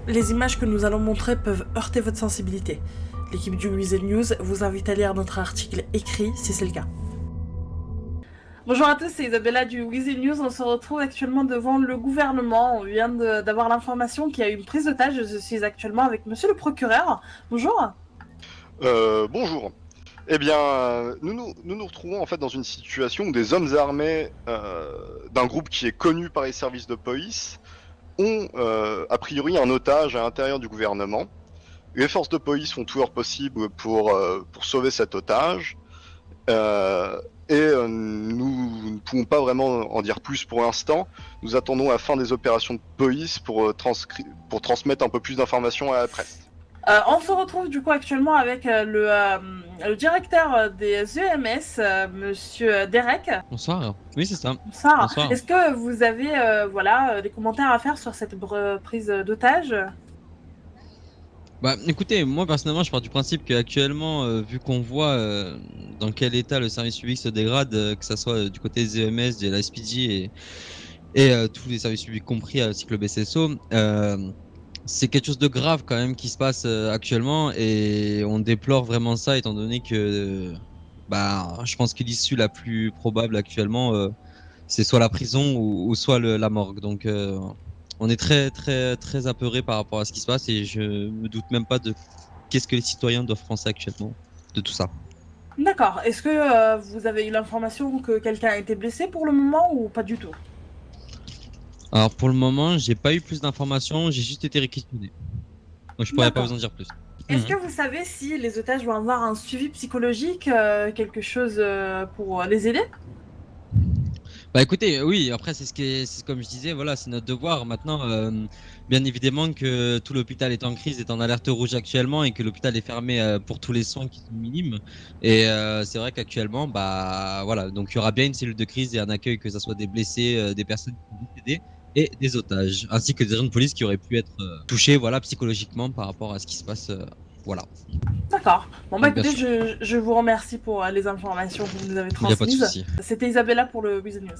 Les images que nous allons montrer peuvent heurter votre sensibilité. L'équipe du Weasel News vous invite à lire notre article écrit si c'est le cas. Bonjour à tous, c'est Isabella du Weasel News. On se retrouve actuellement devant le gouvernement. On vient d'avoir l'information qu'il y a eu une prise d'otage. Je suis actuellement avec monsieur le procureur. Bonjour. Bonjour. Eh bien, nous retrouvons en fait dans une situation où des hommes armés d'un groupe qui est connu par les services de police ont a priori un otage à l'intérieur du gouvernement. Les forces de police font tout leur possible pour sauver cet otage. Nous ne pouvons pas vraiment en dire plus pour l'instant. Nous attendons la fin des opérations de police pour transmettre un peu plus d'informations à la presse. On se retrouve du coup actuellement avec le directeur des EMS, monsieur Derek. Bonsoir. Oui, c'est ça. Bonsoir. Bonsoir. Est-ce que vous avez des commentaires à faire sur cette prise d'otage? Bah, écoutez, moi personnellement, je pars du principe qu'actuellement, vu qu'on voit dans quel état le service public se dégrade, que ça soit du côté des EMS, de la SPJ et tous les services publics compris, ainsi que le BCSO, c'est quelque chose de grave quand même qui se passe actuellement et on déplore vraiment ça étant donné que je pense que l'issue la plus probable actuellement, c'est soit la prison ou soit la morgue. Donc on est très très très apeuré par rapport à ce qui se passe et je me doute même pas de qu'est-ce que les citoyens doivent penser actuellement de tout ça. D'accord. Est-ce que vous avez eu l'information que quelqu'un a été blessé pour le moment ou pas du tout? Alors pour le moment, j'ai pas eu plus d'informations, j'ai juste été réquisitionné. Donc je pourrais pas vous en dire plus. Est-ce que vous savez si les otages vont avoir un suivi psychologique, quelque chose pour les aider? Bah écoutez, oui, après c'est comme je disais, voilà, c'est notre devoir. Maintenant, bien évidemment que tout l'hôpital est en crise, est en alerte rouge actuellement et que l'hôpital est fermé pour tous les soins qui sont minimes. Et c'est vrai qu'actuellement, bah voilà, donc il y aura bien une cellule de crise et un accueil, que ce soit des blessés, des personnes qui sont décédées et des otages, ainsi que des agents de police qui auraient pu être touchés, voilà, psychologiquement par rapport à ce qui se passe, voilà. D'accord. Bon bah Donc bien écoutez, sûr, je vous remercie pour les informations que vous nous avez il n'y a pas de transmises. souci. C'était Isabella pour le Weasel News.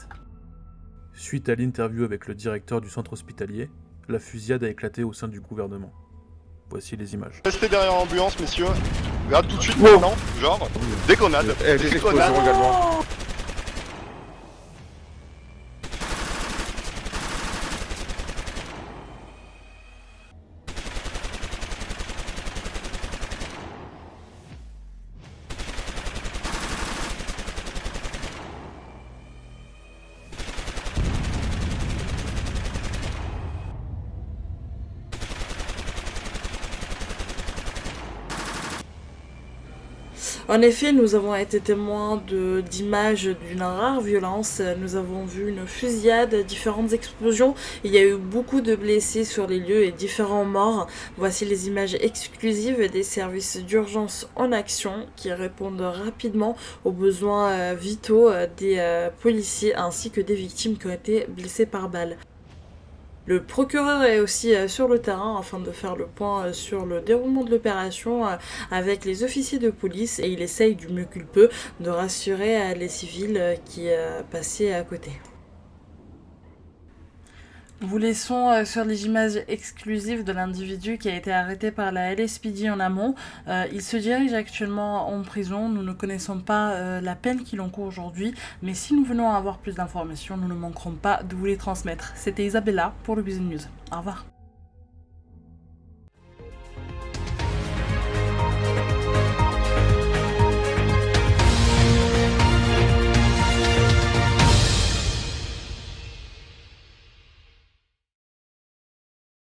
Suite à l'interview avec le directeur du centre hospitalier, la fusillade a éclaté au sein du gouvernement. Voici les images. Restez derrière l'ambulance, messieurs. Là, tout de suite, maintenant, genre, des grenades. Des explosions également. En effet, nous avons été témoins d'images d'une rare violence. Nous avons vu une fusillade, différentes explosions. Il y a eu beaucoup de blessés sur les lieux et différents morts. Voici les images exclusives des services d'urgence en action qui répondent rapidement aux besoins vitaux des policiers ainsi que des victimes qui ont été blessées par balle. Le procureur est aussi sur le terrain afin de faire le point sur le déroulement de l'opération avec les officiers de police et il essaye du mieux qu'il peut de rassurer les civils qui passaient à côté. Nous vous laissons sur les images exclusives de l'individu qui a été arrêté par la LSPD en amont. Il se dirige actuellement en prison. Nous ne connaissons pas la peine qu'il encourt aujourd'hui, mais si nous venons à avoir plus d'informations, nous ne manquerons pas de vous les transmettre. C'était Isabella pour le Weasel News. Au revoir.